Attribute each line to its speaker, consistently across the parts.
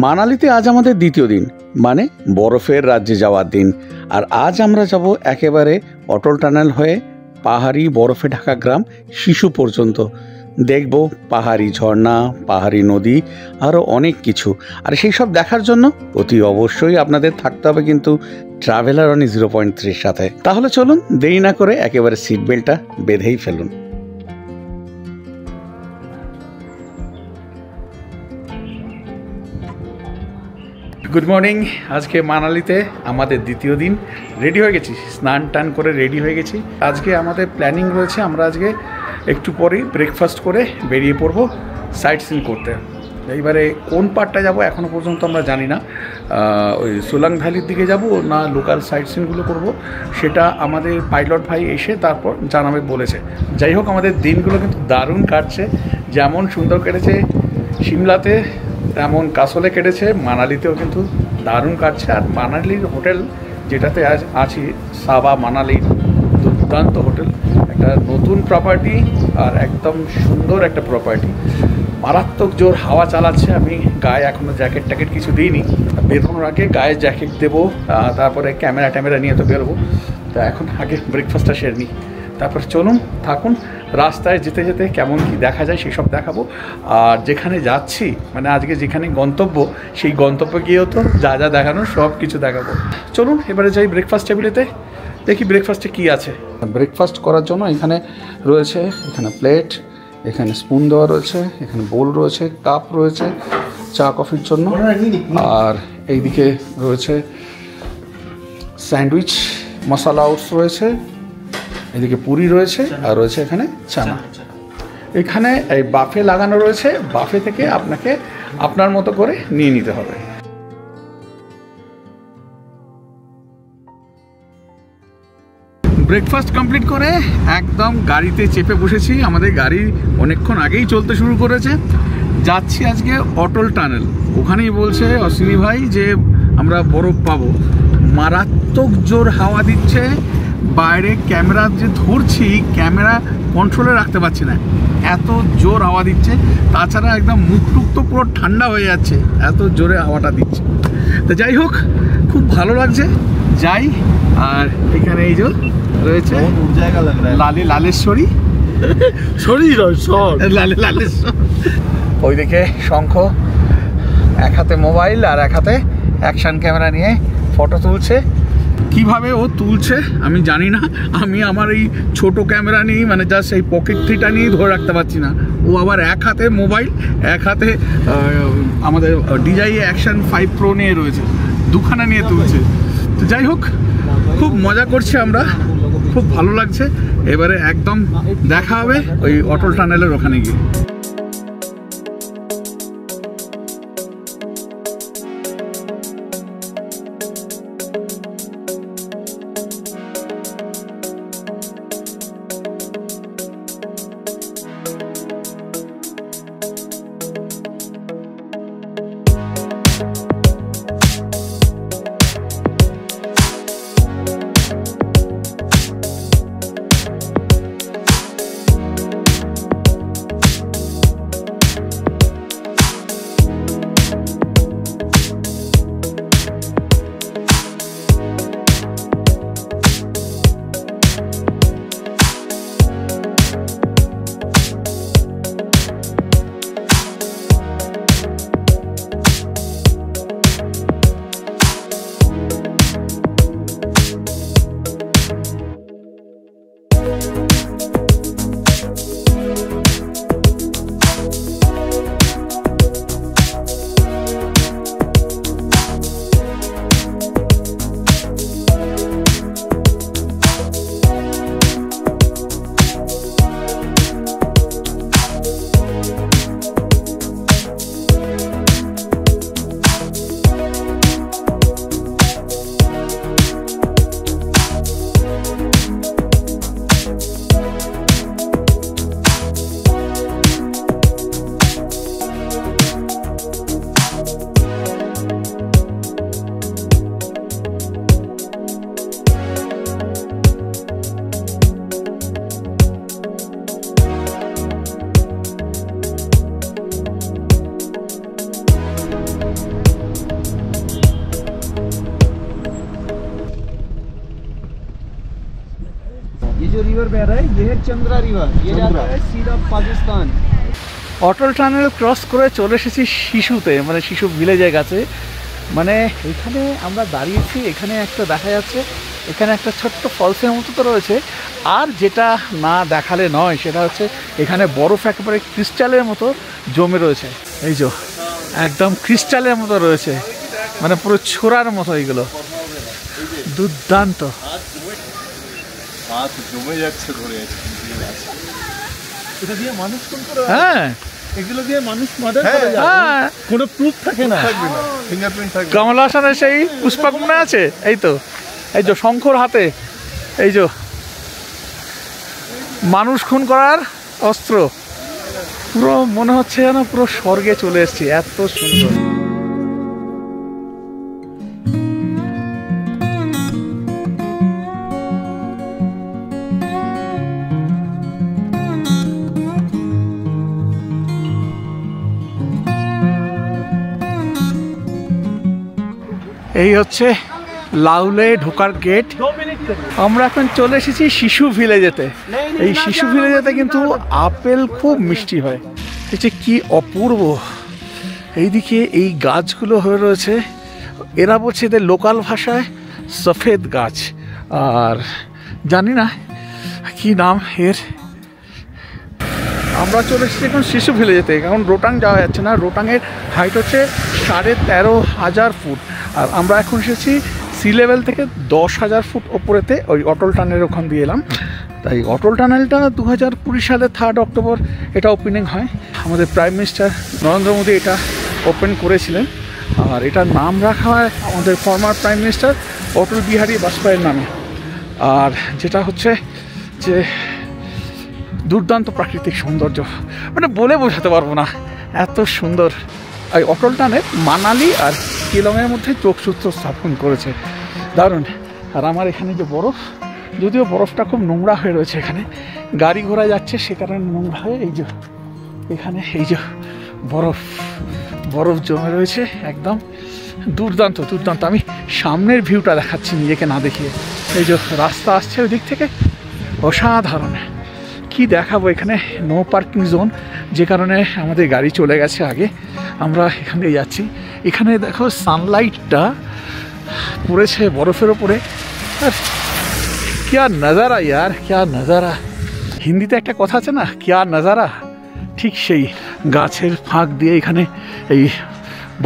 Speaker 1: মানালিতে আজ আমাদের দ্বিতীয় দিন, মানে বরফের রাজ্যে যাওয়ার দিন। আর আজ আমরা যাব একেবারে অটল টানেল হয়ে পাহাড়ি বরফে ঢাকা গ্রাম শিশু পর্যন্ত। দেখব পাহাড়ি ঝর্ণা, পাহাড়ি নদী, আরও অনেক কিছু। আর সেই সব দেখার জন্য অতি অবশ্যই আপনাদের থাকতে হবে কিন্তু ট্রাভেলার অন 0.3 সাথে। তাহলে চলুন দেরি না করে একেবারে সিট বেল্টটা বেঁধেই ফেলুন। Good morning. আজকে মানালিতে আমাদের দ্বিতীয় দিন। রেডি হয়ে গেছি, স্নান টান করে রেডি হয়ে গেছি। আজকে আমাদের প্ল্যানিং রয়েছে, আমরা আজকে একটু পরেই ব্রেকফাস্ট করে বেরিয়ে পড়ব সাইট সিন করতে। এইবারে কোন পার্টটা যাব এখনও পর্যন্ত আমরা জানি না। ওই সোলাং ভ্যালির দিকে যাব না লোকাল সাইট সিনগুলো করব, সেটা আমাদের পাইলট ভাই এসে তারপর জানাবে বলেছে। যাই হোক, আমাদের দিনগুলো কিন্তু দারুণ কাটছে। যেমন সুন্দর কেটেছে সিমলাতে, তেমন কাসলে কেটেছে, মানালিতেও কিন্তু দারুণ কাটছে। আর মানালির হোটেল যেটাতে আছি, সাবা মানালি, দুর্দান্ত হোটেল, একটা নতুন প্রপার্টি আর একদম সুন্দর একটা প্রপার্টি। মারাত্মক জোর হাওয়া চালাচ্ছে। আমি গায়ে এখনও জ্যাকেট ট্যাকেট কিছু দিইনি, বেরোনোর আগে গায়ে জ্যাকেট দেবো, তারপরে ক্যামেরা ট্যামেরা নিয়ে তো বেরোবো। তো এখন আগে ব্রেকফাস্টটা সেরে নিই, তারপর চলুন থাকুন। রাস্তায় যেতে যেতে কেমন কি দেখা যায় সেসব দেখাবো। আর যেখানে যাচ্ছি, মানে আজকে যেখানে গন্তব্য, সেই গন্তব্যে গিয়েও তো যা যা দেখানোর সব কিছু দেখাবো। চলুন এবারে যাই ব্রেকফাস্ট টেবিলেতে, দেখি ব্রেকফাস্টে কী আছে। ব্রেকফাস্ট করার জন্য এখানে রয়েছে, এখানে প্লেট, এখানে স্পুন দেওয়া রয়েছে, এখানে বোল রয়েছে, কাপ রয়েছে চা কফির জন্য। আর এইদিকে রয়েছে স্যান্ডউইচ, মশলা ওটস রয়েছে, এদিকে পুরি রয়েছে, আর রয়েছে এখানে চানা। এখানে এই বাফে লাগানো রয়েছে, বাফে থেকে আপনাকে আপনার মতো করে নিয়ে নিতে হবে। ব্রেকফাস্ট কমপ্লিট করে একদম গাড়িতে চেপে বসেছি। আমাদের গাড়ি অনেকক্ষণ আগেই চলতে শুরু করেছে। যাচ্ছি আজকে অটল টানেল। ওখানেই বলছে অশ্বিনী ভাই যে আমরা বরফ পাবো। মারাত্মক জোর হাওয়া দিচ্ছে, বাইরে ক্যামেরা যে ধরছি, ক্যামেরা কন্ট্রোলে রাখতে পারছি না, এত জোর হাওয়া দিচ্ছে। তাছাড়া একদম মুখ টুক তো পুরো ঠান্ডা হয়ে যাচ্ছে, এত জোরে হাওয়াটা দিচ্ছে। তো যাই হোক, খুব ভালো লাগছে, যাই। আর এখানে এই যে রয়েছে লালেশ্বরী, লালেশ্বর। ওইদিকে শঙ্খ এক হাতে মোবাইল আর এক হাতে অ্যাকশন ক্যামেরা নিয়ে ফটো তুলছে। কিভাবে ও তুলছে আমি জানি না। আমি আমার এই ছোট ক্যামেরা নিয়ে, মানে জাস্ট এই পকেট থ্রিটা নিয়ে ধরে রাখতে পারছি না। ও আবার এক হাতে মোবাইল, এক হাতে আমাদের DJI Action 5 Pro নিয়ে রয়েছে, দুখানা নিয়ে তুলছে। তো যাই হোক, খুব মজা করছি আমরা, খুব ভালো লাগছে। এবারে একদম দেখা হবে ওই অটল টানেলের ওখানে গিয়ে।
Speaker 2: बह रहा है, ये है चंद्रा रिवर, ये जाता है सीधा पाकिस्तान।
Speaker 1: অটল টানেল ক্রস করে চলে এসেছি শিশুতে, মানে শিশু ভিলেজের কাছে। মানে এখানে আমরা দাঁড়িয়েছি, এখানে একটা দেখা যাচ্ছে, এখানে একটা ছোট্ট ফলসের মতো তো রয়েছে। আর যেটা না দেখালে নয় সেটা হচ্ছে এখানে বরফ একেবারে ক্রিস্টালের মতো জমে রয়েছে। এই যে একদম ক্রিস্টালের মতো রয়েছে, মানে পুরো ছোড়ার মতো। এইগুলো দুর্দান্ত।
Speaker 3: জমে যাচ্ছে ধরে।
Speaker 2: এটা দিয়ে মানুষ কোন করে?
Speaker 1: হ্যাঁ,
Speaker 2: এগুলো দিয়ে মানুষ মার্ডার করে যায়,
Speaker 1: হ্যাঁ,
Speaker 2: কোনো প্রুফ থাকে না,
Speaker 3: ফিঙ্গারপ্রিন্ট থাকবে।
Speaker 1: কমল হাসানের সেই পুষ্পাক মনে আছে? এই তো, এই যে শঙ্কর হাতে, এই যে মানুষ খুন করার অস্ত্র। পুরো মনে হচ্ছে যেন পুরো স্বর্গে চলে এসেছি, এত সুন্দর। এই হচ্ছে লাউলে ঢোকার গেট। আমরা এখন চলে এসেছি শিশু ভিলেজেতে। এই শিশু ভিলেজেতে কিন্তু আপেল খুব মিষ্টি হয়। এই যে কি অপূর্ব, এইদিকে এই গাছগুলো হয়ে রয়েছে। এরা বলছে এদের লোকাল ভাষায় সফেদ গাছ, আর জানি না কি নাম এর। আমরা চলে এসেছি এখন শিশু ভিলেজেতে, কারণ রোটাং যাওয়া যাচ্ছে না। রোটাংয়ের হাইট হচ্ছে 13,500 ফুট, আর আমরা এখন এসেছি সি লেভেল থেকে 10,000 ফুট ওপরেতে। ওই অটল টানেলের ওখান দিয়ে এলাম। তাই অটল টানেলটা 2020 সালে 3 অক্টোবর এটা ওপেনিং হয়। আমাদের প্রাইম মিনিস্টার নরেন্দ্র মোদী এটা ওপেন করেছিলেন, আর এটার নাম রাখা হয় আমাদের former prime minister Atal Bihari বাজপেয়ীর নামে। আর যেটা হচ্ছে যে দুর্দান্ত প্রাকৃতিক সৌন্দর্য, মানে বলে বোঝাতে পারবো না, এত সুন্দর। এই অটল টানেল মানালি আর শিলংয়ের মধ্যে যোগসূত্র স্থাপন করেছে, দারুণ। আর আমার এখানে যে বরফ, যদিও বরফটা খুব নোংরা হয়ে রয়েছে, এখানে গাড়ি ঘোড়া যাচ্ছে সে কারণে নোংরা হয়ে এই যে এখানে এই যে বরফ বরফ জমে রয়েছে, একদম দুর্দান্ত দুর্দান্ত। আমি সামনের ভিউটা দেখাচ্ছি নিজেকে না দেখিয়ে। এই যে রাস্তা আসছে ওই দিক থেকে, অসাধারণ। কি দেখাবো, এখানে নো পার্কিং জোন, যে কারণে আমাদের গাড়ি চলে গেছে আগে। আমরা এখান দিয়ে যাচ্ছি। এখানে দেখো সানলাইটটা পড়েছে বরফের ওপরে, আর ক্যা নজারা ইয়ার, ক্যা নজারা। হিন্দিতে একটা কথা আছে না, ক্যা নজারা, ঠিক সেই। গাছের ফাঁক দিয়ে এখানে এই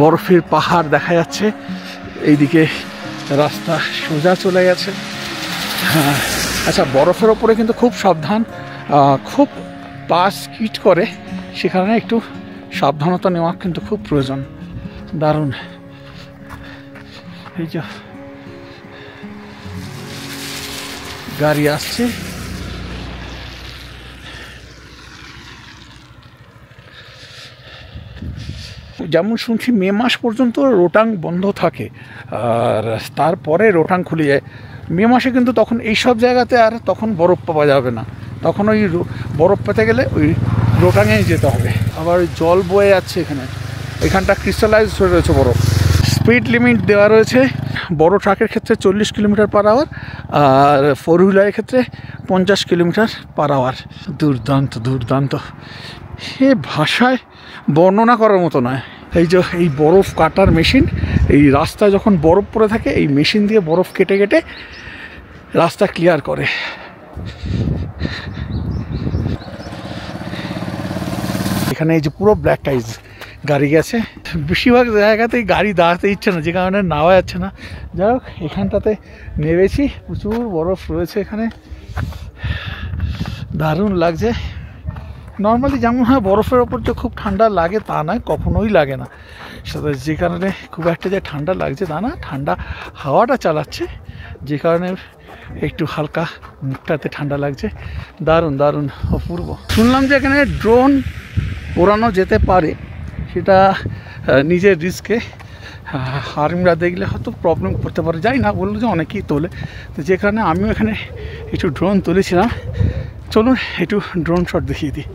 Speaker 1: বরফের পাহাড় দেখা যাচ্ছে। এইদিকে রাস্তা সোজা চলে গেছে। হ্যাঁ, আচ্ছা, বরফের ওপরে কিন্তু খুব সাবধান, খুব পা স্কিট করে, সে কারণে একটু সাবধানতা নেওয়া কিন্তু খুব প্রয়োজন। দারুণ। এই যে গাড়ি আসছে, যেমন শুনছি মে মাস পর্যন্ত রোটাং বন্ধ থাকে, আর তারপরে রোটাং খুলে যায়। মে মাসে কিন্তু তখন এইসব জায়গাতে আর তখন বরফ পাওয়া যাবে না, তখন ওই বরফ পেতে গেলে ওই রোটাঙে যেতে হবে। আবার জল বয়ে যাচ্ছে এখানে, এখানটা ক্রিস্টালাইজ হয়ে রয়েছে বরফ। স্পিড লিমিট দেওয়া রয়েছে বড় ট্রাকের ক্ষেত্রে 40 কিলোমিটার পার আওয়ার, আর 4 হুইলারের ক্ষেত্রে 50 কিলোমিটার পার আওয়ার। দুর্দান্ত দুর্দান্ত, সে ভাষায় বর্ণনা করার মতো নয়। এই যে এই বরফ কাটার মেশিন, এই রাস্তায় যখন বরফ পড়ে থাকে এই মেশিন দিয়ে বরফ কেটে কেটে রাস্তা ক্লিয়ার করে। এখানে এই যে পুরো ব্ল্যাক আইজ গাড়ি গেছে, বেশিরভাগ জায়গাতেই গাড়ি দাঁড়াতে ইচ্ছে না, যে কারণে নেওয়া যাচ্ছে না। যাই হোক, এখানটাতে নেমেছি, প্রচুর বরফ রয়েছে এখানে, দারুণ লাগছে। নর্মালি যেমন হয় বরফের ওপর যে খুব ঠান্ডা লাগে তা নয়, কখনোই লাগে না। সাথে যে কারণে খুব একটা যে ঠান্ডা লাগছে তা না, ঠান্ডা হাওয়াটা চালাচ্ছে, যে কারণে একটু হালকা মুখটাতে ঠান্ডা লাগছে। দারুণ দারুণ, অপূর্ব। শুনলাম যে এখানে ড্রোন ওড়ানো যেতে পারে, সেটা নিজের রিস্কে। আর্মিরা দেখলে হয়তো প্রবলেম করতে পারে, যাই না, বললো যে অনেকেই তোলে, তো যে কারণে আমিও এখানে একটু ড্রোন তুলেছিলাম। চলুন একটু ড্রোন শট দেখিয়ে দিই।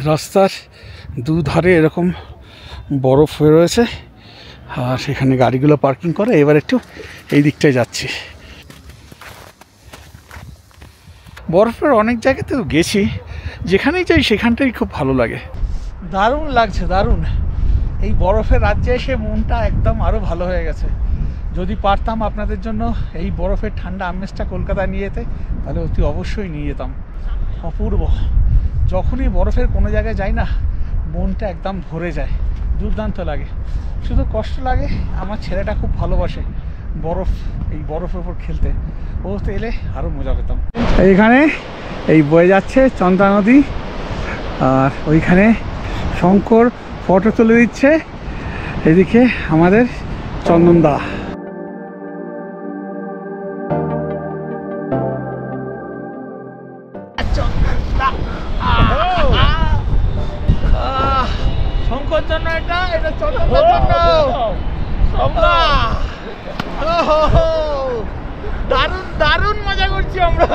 Speaker 1: রাস্তার দুধারে এরকম বরফ হয়ে রয়েছে আর সেখানে গাড়িগুলো পার্কিং করে। এবার একটু এই দিকটায় যাচ্ছি। বরফের অনেক জায়গাতেও গেছি, যেখানেই যাই সেখানটাই খুব ভালো লাগে। দারুণ লাগছে, দারুণ। এই বরফের রাজ্যে এসে মনটা একদম আরও ভালো হয়ে গেছে। যদি পারতাম আপনাদের জন্য এই বরফের ঠান্ডা আমেজটা কলকাতায় নিয়ে যেতে, তাহলে অতি অবশ্যই নিয়ে যেতাম। অপূর্ব। যখনই বরফের কোনো জায়গায় যাই না, মনটা একদম ভরে যায়, দুর্দান্ত লাগে। শুধু কষ্ট লাগে, আমার ছেলেটা খুব ভালোবাসে বরফ, এই বরফের উপর খেলতে। ও তো এলে আরও মজা পেতাম। এইখানে এই বয়ে যাচ্ছে চন্দা নদী, আর ওইখানে শঙ্কর ফটো তুলে দিচ্ছে, এদিকে আমাদের চন্দনদা। শঙ্কর জন্য এটা চন্দনদার জন্য। দারুণ দারুণ মজা করছি আমরা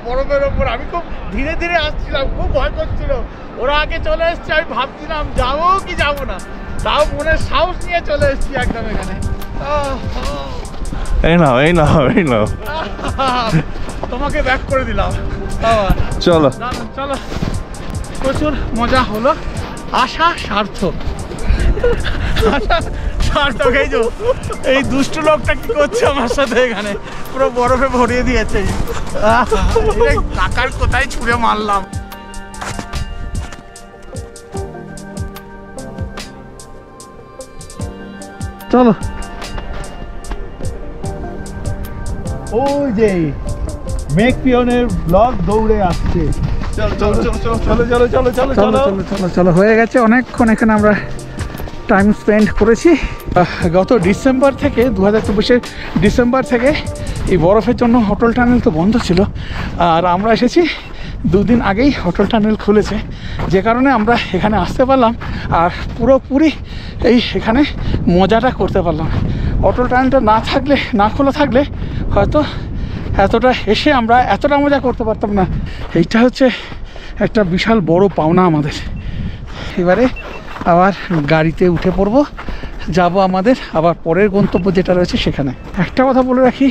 Speaker 1: বরফের ওপর। আমি খুব ধীরে ধীরে আসছিলাম, খুব ভয় করছিল। ওরা আগে চলে এসছে, আমি ভাবছিলাম যাবো কি যাবো না, তাও মনের সাহস নিয়ে চলে এসছি একদম এখানে।
Speaker 3: এই নাও এই নাও এই নাও,
Speaker 1: তোমাকে ব্যাক করে দিলাম।
Speaker 3: চলো
Speaker 1: চলো, প্রচুর মজা হলো, আশা সার্থক। আশা সার্থক। এই যে এই দুষ্ট লোকটা কি করছে আমার সাথে, এখানে পুরো বরফে ভরিয়ে দিয়েছে। কাকার কোথায় ছুঁড়ে মারলাম। চলো,
Speaker 2: ওই যে মেক পিয়নের ব্লগ দৌড়ে আসছে।
Speaker 3: চলো চলো চলো চলো চলো চলো চলো
Speaker 1: চলো চলো চলো চলো। হয়ে গেছে অনেকক্ষণ এখানে আমরা টাইম স্পেন্ড করেছি। গত ডিসেম্বর থেকে 2024-এর ডিসেম্বর থেকে এই বরফের জন্য হোটেল টানেল তো বন্ধ ছিল, আর আমরা এসেছি দুদিন আগেই হোটেল টানেল খুলেছে, যে কারণে আমরা এখানে আসতে পারলাম আর পুরোপুরি এই এখানে মজাটা করতে পারলাম। হোটেল টানেলটা না খোলা থাকলে হয়তো এতটা এসে আমরা এতটা মজা করতে পারতাম না। এইটা হচ্ছে একটা বিশাল বড় পাওনা আমাদের। এবারে আবার গাড়িতে উঠে পড়ব, যাব আমাদের আবার পরের গন্তব্য যেটা রয়েছে সেখানে। একটা কথা বলে রাখি,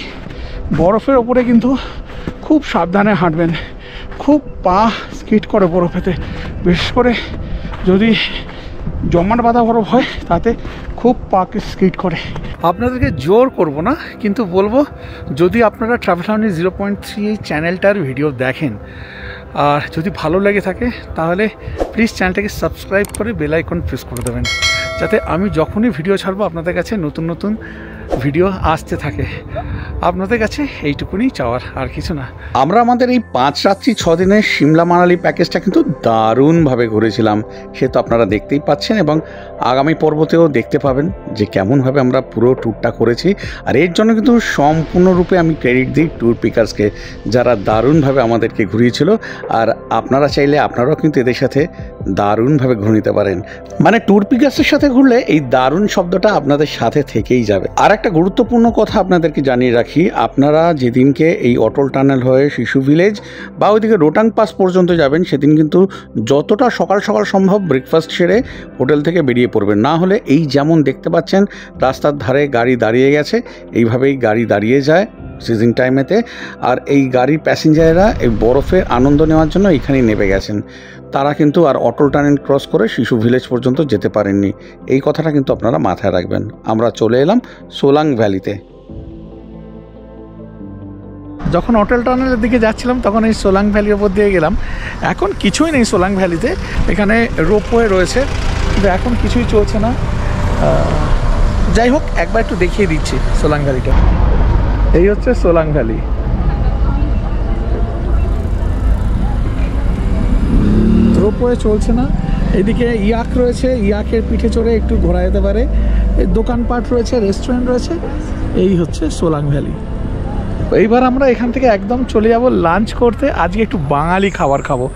Speaker 1: বরফের ওপরে কিন্তু খুব সাবধানে হাঁটবেন, খুব পা স্কিড করে বরফেতে, বিশেষ করে যদি জমাট বাঁধা বরফ হয় তাতে খুব পাকে স্কিড করে। আপনাদেরকে জোর করব না, কিন্তু বলবো যদি আপনারা ট্রাভেল হার্মনি 0.3 এই চ্যানেলটার ভিডিও দেখেন আর যদি ভালো লেগে থাকে, তাহলে প্লিজ চ্যানেলটাকে সাবস্ক্রাইব করে বেল আইকন প্রেস করে দেবেন, যাতে আমি যখনই ভিডিও ছাড়বো আপনাদের কাছে নতুন নতুন ভিডিও আসতে থাকে। আপনাদের কাছে এইটুকুনি চাওয়ার, আর কিছু না। আমরা আমাদের এই 5 রাত্রি 6 দিনের সিমলা মানালি প্যাকেজটা কিন্তু দারুণভাবে ঘুরেছিলাম, সে তো আপনারা দেখতেই পাচ্ছেন, এবং আগামী পর্বতেও দেখতে পাবেন যে কেমনভাবে আমরা পুরো ট্যুরটা করেছি। আর এর জন্য কিন্তু সম্পূর্ণরূপে আমি ক্রেডিট দিই ট্যুর পিকার্সকে, যারা দারুণভাবে আমাদেরকে ঘুরিয়েছিল। আর আপনারা চাইলে আপনারাও কিন্তু এদের সাথে দারুণভাবে ঘুরে নিতে পারেন। মানে ট্যুর পিকার্সের সাথে ঘুরলে এই দারুণ শব্দটা আপনাদের সাথে থেকেই যাবে। আর একটা গুরুত্বপূর্ণ কথা আপনাদেরকে জানিয়ে রাখি, আপনারা যেদিনকে এই অটল টানেল হয়ে শিশু ভিলেজ বা ওইদিকে রোটাং পাস পর্যন্ত যাবেন, সেদিন কিন্তু যতটা সকাল সকাল সম্ভব ব্রেকফাস্ট সেরে হোটেল থেকে বেরিয়ে পড়বেন। না হলে এই যেমন দেখতে পাচ্ছেন রাস্তার ধারে গাড়ি দাঁড়িয়ে গেছে, এইভাবেই গাড়ি দাঁড়িয়ে যায় সিজন টাইমেতে। আর এই গাড়ির প্যাসেঞ্জাররা এই বরফের আনন্দ নেওয়ার জন্য এখানেই নেমে গেছেন, তারা কিন্তু আর অটল টানেল ক্রস করে শিশু ভিলেজ পর্যন্ত যেতে পারেননি। এই কথাটা কিন্তু আপনারা মাথায় রাখবেন। আমরা চলে এলাম সোলাং ভ্যালিতে। যখন অটল টানেলের দিকে যাচ্ছিলাম তখন এই সোলাং ভ্যালির ওপর দিয়ে গেলাম। এখন কিছুই নেই সোলাং ভ্যালিতে, এখানে রোপওয়ে রয়েছে কিন্তু এখন কিছুই চলছে না। যাই হোক, একবার একটু দেখিয়ে দিচ্ছি সোলাং ভ্যালিটা। এই হচ্ছে সোলাং ভ্যালি। রোপওয়ে চলছে না। এদিকে ইয়াক রয়েছে, ইয়াকের পিঠে চড়ে একটু ঘোরা যেতে পারে, দোকানপাট রয়েছে, রেস্টুরেন্ট রয়েছে। এই হচ্ছে সোলাং ভ্যালি। এইবার আমরা এখান থেকে একদম চলে যাব লাঞ্চ করতে। আজকে একটু বাঙালি খাবার খাবো।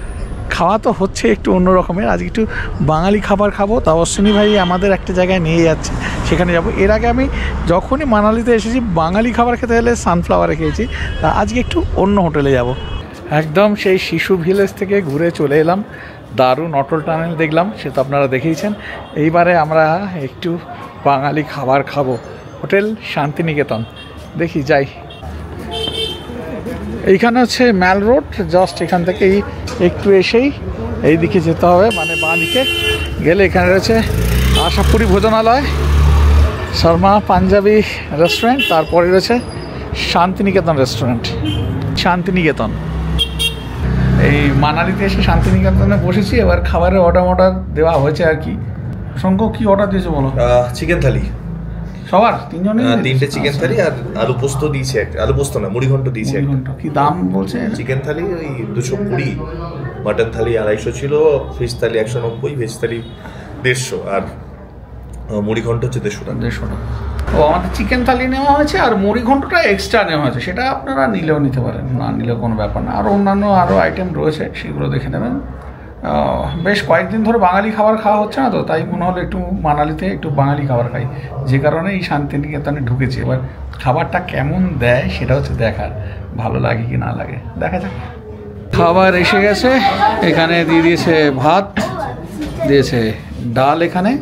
Speaker 1: খাওয়া তো হচ্ছে একটু অন্য রকমের, আজকে একটু বাঙালি খাবার খাবো। তা অশ্বিনী ভাই আমাদের একটা জায়গায় নিয়ে যাচ্ছে, সেখানে যাব। এর আগে আমি যখনই মানালিতে এসেছি বাঙালি খাবার খেতে হলে সানফ্লাওয়ারে খেয়েছি, তা আজকে একটু অন্য হোটেলে যাব। একদম সেই শিশু ভিলেজ থেকে ঘুরে চলে এলাম দারুণ অটল টানেল দেখলাম, সে তো আপনারা দেখেইছেন। এইবারে আমরা একটু বাঙালি খাবার খাবো, হোটেল শান্তিনিকেতন। দেখি যাই। এইখানে হচ্ছে ম্যাল রোড, জাস্ট এখান থেকেই একটু এসেই এই দিকে যেতে হবে, মানে বাঁ দিকে গেলে এখানে রয়েছে আশাপুরি ভোজনালয়, শর্মা পাঞ্জাবি রেস্টুরেন্ট, তারপরে রয়েছে শান্তিনিকেতন রেস্টুরেন্ট। শান্তিনিকেতন, এই মানালিতে এসে শান্তিনিকেতনে বসেছি। এবার খাবারের অর্ডার দেওয়া হয়েছে আর কি। শঙ্খ কি অর্ডার দিয়েছে বলো?
Speaker 4: চিকেন থালি
Speaker 1: সবার তিনজনে,
Speaker 4: 3টে চিকেন থালি আর আলু পোস্ত দিয়েছে একটা, আলু পোস্ত না মুড়ি ঘন্ট দিয়েছে একটা।
Speaker 1: কি দাম বলছে?
Speaker 4: চিকেন থালি ওই 220, মাটন থালি 250 ছিল, ফিশ থালি 190, ভেজ থালি 150, আর মুড়ি ঘন্ট হচ্ছে 150 টাকা।
Speaker 1: 150 টাকা। ও, আমাদের চিকেন থালি নেওয়া হয়েছে আর মুড়ি ঘন্টটা এক্সট্রা নেওয়া হয়েছে, সেটা আপনারা নিলেও নিতে পারেন, না নিলেও কোনো ব্যাপার না। আর অন্যান্য আরও আইটেম রয়েছে, সেগুলো দেখে নেবেন। বেশ কয়েকদিন ধরে বাঙালি খাবার খাওয়া হচ্ছে না, তো তাই মনে হলো একটু মানালিতে একটু বাঙালি খাবার খাই, যে কারণে এই শান্তিনিকেতনে ঢুকেছি। এবার খাবারটা কেমন দেয় সেটা হচ্ছে দেখার, ভালো লাগে কি না লাগে দেখা যাক। খাবার এসে গেছে, এখানে দিয়ে দিয়েছে ভাত, দিয়েছে ডাল, এখানে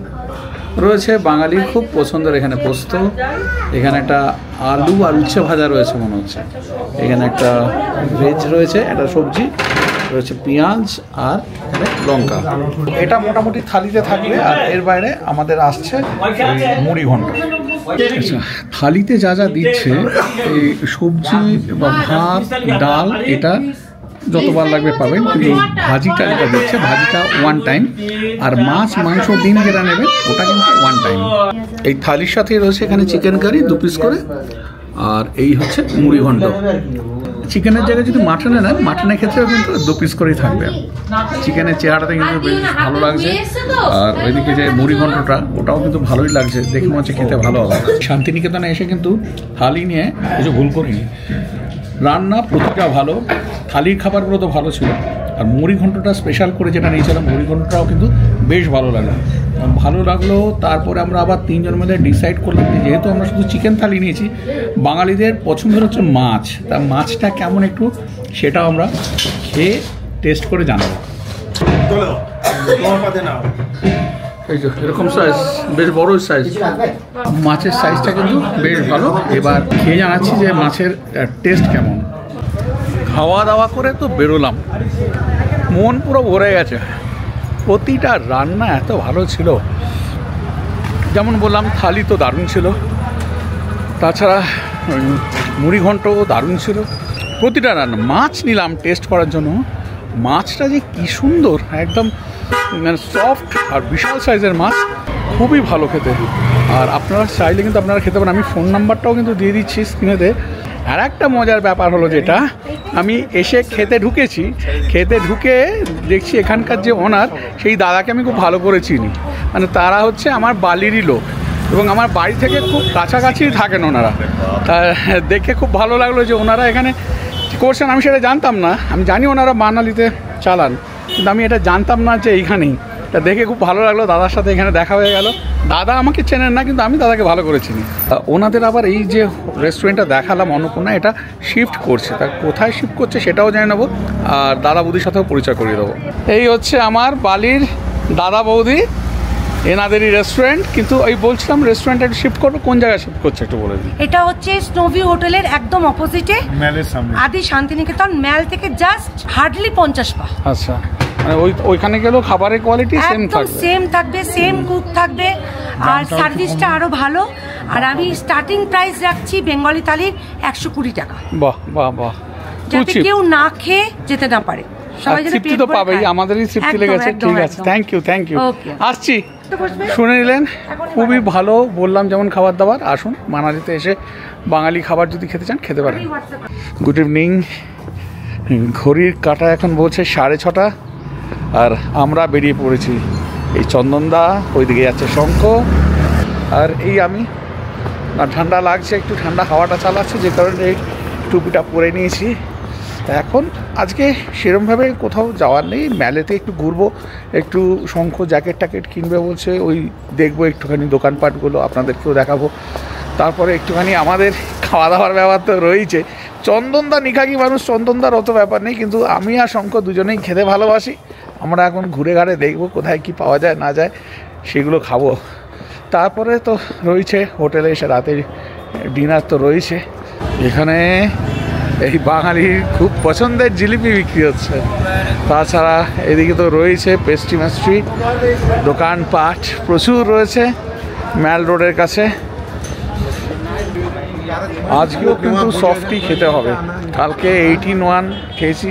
Speaker 1: রয়েছে বাঙালির খুব পছন্দের এখানে পোস্ত, এখানে একটা আলু আর উচ্ছে ভাজা রয়েছে মনে হচ্ছে, এখানে একটা ভেজ রয়েছে, একটা সবজি রয়েছে, পেঁয়াজ আর লঙ্কা। এটা মোটামুটি থালিতে থাকবে। আর এর বাইরে আমাদের আসছে মুড়ি ঘন্ট। আচ্ছা, থালিতে যা যা দিচ্ছে, এই সবজি বা ভাত ডাল এটা যতবার লাগবে পাবেন, কিন্তু ভাজিটা যেটা দিচ্ছে, ভাজিটা ওয়ান টাইম, আর মাছ মাংস ডিম যেটা নেবেন ওটা কিন্তু ওয়ান টাইম। এই থালির সাথে রয়েছে এখানে চিকেন কারি 2 পিস করে, আর এই হচ্ছে মুড়ি ঘন্ট। চিকেনের জায়গায় যদি মাটনে নেন, মাটনের ক্ষেত্রেও কিন্তু 2 পিস করেই থাকবে। চিকেনের চেহারাটা কিন্তু বেশ ভালো লাগছে, আর ওইদিকে যে মুড়ি ঘন্টটা ওটাও কিন্তু ভালোই লাগছে, দেখে মনে হচ্ছে খেতে ভালো হবে। শান্তিনিকেতনে এসে কিন্তু থালি নিয়ে কিছু ভুল করিনি, রান্না প্রতিটা ভালো, থালির খাবারগুলো তো ভালো ছিল, আর মুড়ি ঘন্টটা স্পেশাল করে যেটা নিয়েছিলাম, মুড়ি ঘন্টটাও কিন্তু বেশ ভালো লাগলো। তারপরে আমরা আবার 3 জন মিলে ডিসাইড করলাম যে যেহেতু আমরা শুধু চিকেন থালি নিয়েছি, বাঙালিদের পছন্দের হচ্ছে মাছ, তা মাছটা কেমন একটু সেটাও আমরা খেয়ে টেস্ট করে জানাবো। এই যে এরকম সাইজ, বেশ বড় সাইজ, মাছের সাইজটা কিন্তু বেশ ভালো। এবার খেয়ে জানাচ্ছি যে মাছের টেস্ট কেমন। খাওয়া দাওয়া করে তো বেরোলাম, মন পুরো ভরে গেছে, প্রতিটা রান্না এত ভালো ছিল। যেমন বললাম, থালি তো দারুণ ছিল, তাছাড়া মুড়ি ঘন্টও দারুণ ছিল, প্রতিটা রান্না। মাছ নিলাম টেস্ট করার জন্য, মাছটা যে কি সুন্দর, একদম মানে সফট আর বিশাল সাইজের মাছ, খুবই ভালো খেতে। আর আপনারা চাইলে কিন্তু আপনারা খেতে পারেন, আমি ফোন নাম্বারটাও কিন্তু দিয়ে দিচ্ছি স্ক্রিনেতে। আর একটা মজার ব্যাপার হলো যেটা, আমি এসে খেতে ঢুকে দেখছি এখানকার যে ওনার, সেই দাদাকে আমি খুব ভালো করে চিনি, মানে তারা হচ্ছে আমার বালিরই লোক এবং আমার বাড়ি থেকে খুব কাছাকাছি থাকেন ওনারা। তা দেখে খুব ভালো লাগলো যে ওনারা এখানে করছেন, আমি সেটা জানতাম না। আমি জানি ওনারা মানালিতে চালান, কিন্তু আমি এটা জানতাম না যে এইখানেই। এটা দেখে খুব ভালো লাগলো, দাদার সাথে এখানে দেখা হয়ে গেল। দাদা আমাকে চেনেন না, কিন্তু আমি দাদাকে ভালো করে চিনি। ওনাদের আবার এই যে রেস্টুরেন্টটা দেখালাম অন্নপূর্ণা, এটা শিফট করছে, তা কোথায় শিফট করছে সেটাও জেনে নেবো, আর দাদা বৌদির সাথেও পরিচয় করিয়ে দেবো। এই হচ্ছে আমার বালির দাদা বৌদি, এনাদেরই রেস্টুরেন্ট। কিন্তু ওই বলছিলাম রেস্টুরেন্টটা একটু শিফট করবো, কোন জায়গায় শিফট করছে একটু বলে দিই।
Speaker 5: এটা হচ্ছে স্নোভিউ হোটেলের একদম অপোজিটে,
Speaker 3: ম্যালের সামনে,
Speaker 5: আদি শান্তিনিকেতন ম্যাল থেকে জাস্ট হার্ডলি 50 পা।
Speaker 1: আচ্ছা, মানে ওইখানে গেলেও খাবারের কোয়ালিটি
Speaker 5: সেম থাকবে, সেম কুক থাকবে, আর সার্ভিসটা আরো ভালো। আর আমি স্টার্টিং প্রাইস রাখছি বেঙ্গলি থালির 120 টাকা।
Speaker 1: বাহ বাহ বাহ,
Speaker 5: যাতে কেউ না খেয়ে যেতে না পারে, সবাই যাতে
Speaker 1: তৃপ্তি তো পাবেই, আমাদেরই তৃপ্তি লেগেছে। ঠিক আছে, থ্যাংক ইউ আসছি। শুনে নিলেন, খুবই ভালো বললাম যেমন খাবার দাবার। আসুন মানালিতে এসে বাঙালি খাবার যদি খেতে চান খেতে পারেন। গুড ইভিনিং, ঘড়ির কাঁটা এখন বলছে 6:30, আর আমরা বেরিয়ে পড়েছি। এই চন্দনদা, ওইদিকে যাচ্ছে শঙ্খ, আর এই আমি। না ঠান্ডা লাগছে, একটু ঠান্ডা হাওয়াটা চালাচ্ছে, যে কারণে এই টুপিটা পরে নিয়েছি। এখন আজকে সেরমভাবে কোথাও যাওয়ার নেই, মেলেতে একটু ঘুরবো, একটু শঙ্খ জ্যাকেট ট্যাকেট কিনবে বলছে, ওই দেখবো একটুখানি দোকানপাটগুলো, আপনাদেরকেও দেখাবো। তারপরে একটুখানি আমাদের খাওয়া দাওয়ার ব্যাপার তো রয়েছে। চন্দনদা নিখাকি মানুষ, চন্দনদার অত ব্যাপার নেই, কিন্তু আমি আর শঙ্খ দুজনেই খেতে ভালোবাসি। আমরা এখন ঘুরে ঘাড়ে দেখবো কোথায় কি পাওয়া যায় না যায়, সেগুলো খাবো। তারপরে তো রয়েছে হোটেলে এসে রাতের ডিনার তো রয়েছে। এখানে এই বাঙালির খুব পছন্দের জিলিপি বিক্রি হচ্ছে। তাছাড়া এদিকে তো রয়েছে পেস্ট্রি মেস্ট্রি দোকানপাট প্রচুর রয়েছে ম্যাল রোডের কাছে। আজকেও কিন্তু সফটই খেতে হবে। কালকে 18 খেয়েছি,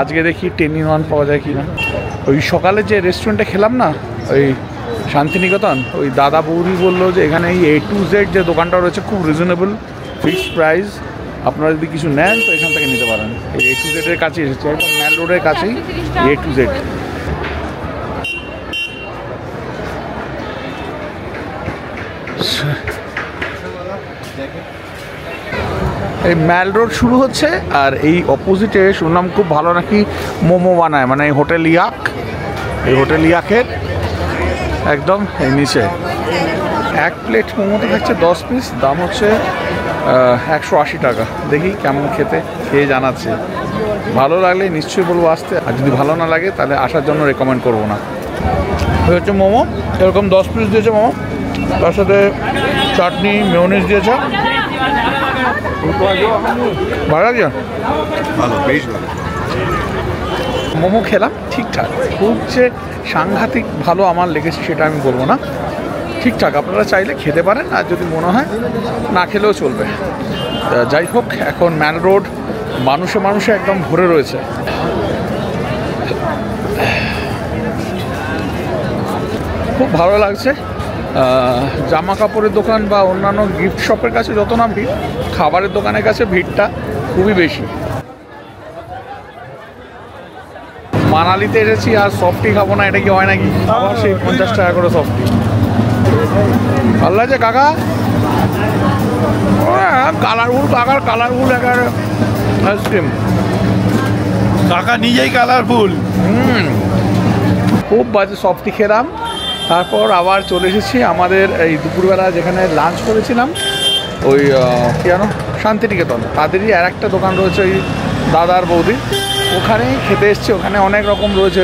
Speaker 1: আজকে দেখি 10 পাওয়া যায় কি না। ওই সকালে যে রেস্টুরেন্টে খেলাম না, ওই শান্তিনিকেতন, ওই দাদা বৌদি বললো যে এখানে এই A to Z যে দোকানটা রয়েছে খুব রিজনেবল, ফিক্সড প্রাইস। আপনারা যদি কিছু নেন তো এখান থেকে নিতে পারেন। এই A to Z এর কাছে এসেছে, একদম ম্যাল রোডের কাছেই A to Z। এই ম্যাল রোড শুরু হচ্ছে, আর এই অপোজিটে শুনলাম খুব ভালো নাকি মোমো বানায়, মানে হোটেল ইয়াক। এই হোটেল ইয়াকের একদম এই নিচে এক প্লেট মোমোতে থাকছে 10 পিস, দাম হচ্ছে 180 টাকা। দেখি কেমন খেতে, খেয়ে জানাচ্ছে। ভালো লাগলে নিশ্চয়ই বলবো আসতে, আর যদি ভালো না লাগে তাহলে আসার জন্য রেকমেন্ড করবো না। এই হচ্ছে মোমো, এরকম 10 পিস দিয়েছে মোমো, তার সাথে চাটনি মেয়োনিজ দিয়েছে। ভালো লাগছে,
Speaker 3: ভালো, বেশ ভালো।
Speaker 1: মোমো খেলাম ঠিকঠাক, খুব যে সাংঘাতিক ভালো আমার লেগেছে সেটা আমি বলবো না, ঠিকঠাক। আপনারা চাইলে খেতে পারেন, আর যদি মনে হয় না খেলেও চলবে। যাই হোক, এখন ম্যাল রোড মানুষে একদম ভরে রয়েছে। খুব ভালো লাগছে। জামা কাপড়ের দোকান বা অন্যান্য গিফট শপের কাছে যত না ভিড়, খাবারের দোকানের কাছে ভিড়টা খুবই বেশি। মানালিতে এসেছি আর সফটি খাবো না, এটা কি হয় নাকি? আবার সেই 50 টাকা করে সফটি। ভালো লাগছে কাকা, কালারফুল, কাকার কালারফুল একেবারে আইসক্রিম।
Speaker 3: কাকা নিজেই কালারফুল।
Speaker 1: খুব বাজে সফটি খেলাম। তারপর আবার চলে এসেছি আমাদের এই দুপুরবেলা যেখানে লাঞ্চ করেছিলাম, ওই কী জানো শান্তিনিকেতন, তাদেরই আর একটা দোকান রয়েছে ওই দাদার বৌদি, ওখানে খেতে এসছে। ওখানে অনেক রকম রয়েছে,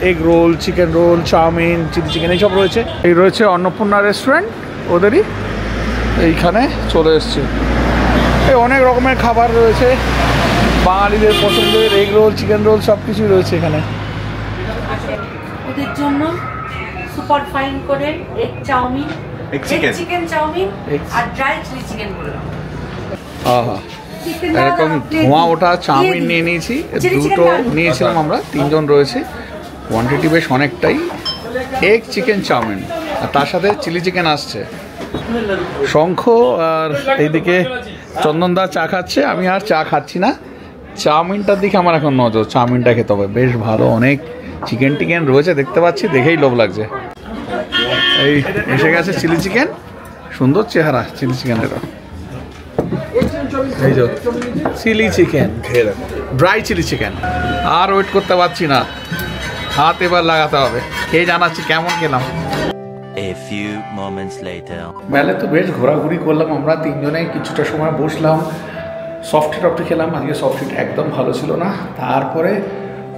Speaker 1: egg roll, chicken roll, chowmein, chilli chicken, এইসব রয়েছে। এই রয়েছে অন্নপূর্ণা রেস্টুরেন্ট, ওদেরই এইখানে চলে এসছে। এই অনেক রকমের খাবার রয়েছে, বাঙালিদের পছন্দের এগ রোল, চিকেন রোল, সব কিছুই রয়েছে এখানে।
Speaker 5: ওদের জন্য সুপার ফাইন করে এগ চাউমিন, চিকেন চাউমিন আর ড্রাই চিলি চিকেন করে দাও।
Speaker 1: এরকম ধোঁয়া ওটা চাউমিন নিয়ে নিয়েছি, দুটো নিয়েছিলাম আমরা, 3 জন রয়েছে, কোয়ান্টিটি বেশ অনেকটাই। এগ চিকেন চাউমিন, আর তার সাথে চিলি চিকেন আসছে। শঙ্খ আর এইদিকে চন্দনদা চা খাচ্ছে, আমি আর চা খাচ্ছি না। চাউমিনটার দিকে আমার এখন নজর, চাউমিনটা খেতে হবে, বেশ ভালো। অনেক চিকেন টিকেন রয়েছে দেখতে পাচ্ছি, দেখেই লোভ লাগছে। এই এসে গেছে চিলি চিকেন, সুন্দর চেহারা চিলি চিকেনেরও। এই যে chilli chicken, dry chilli chicken. আর ওয়েট করতে পারছি না, হাত এবার লাগাতে হবে। খেয়ে জানাচ্ছি কেমন খেলাম।
Speaker 6: A few moments later.
Speaker 1: মেলে তো বেশ ঘোরাঘুরি করলাম আমরা 3 জনে, কিছুটা সময় বসলাম, সফটি টফটি খেলাম। আজকে সফটিটা একদম ভালো ছিল না। তারপরে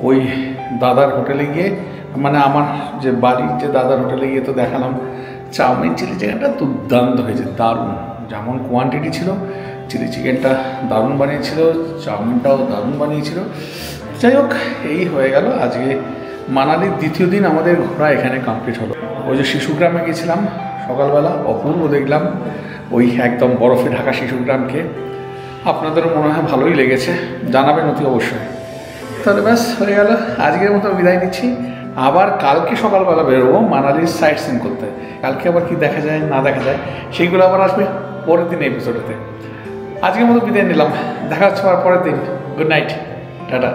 Speaker 1: ওই দাদার হোটেলে গিয়ে, মানে আমার যে বাড়ির যে দাদার হোটেলে গিয়ে তো দেখালাম চাউমিন চিলি চিকেনটা দুর্দান্ত হয়েছে, দারুণ। যেমন কোয়ান্টিটি ছিল, চিলি চিকেনটা দারুণ বানিয়েছিল, চাউমিনটাও দারুণ বানিয়েছিল। যাই হোক, এই হয়ে গেল আজকে মানালির দ্বিতীয় দিন আমাদের ঘোরা এখানে কমপ্লিট হলো। ওই যে শিশুগ্রামে গেছিলাম সকালবেলা, অপূর্ব দেখলাম ওই একদম বরফে ঢাকা শিশুগ্রামকে। আপনাদেরও মনে হয় ভালোই লেগেছে, জানাবেন অতি অবশ্যই। তাহলে ব্যাস হয়ে গেল, আজকের মতো বিদায় নিচ্ছি। আবার কালকে সকালবেলা বেরোবো মানালির সাইট সিন করতে। কালকে আবার কি দেখা যায় না দেখা যায় সেইগুলো আবার আসবে পরের দিন এপিসোডেতে। আজকের মতো বিদায় নিলাম, দেখা হচ্ছে আবার পরের দিন। Good night, tata.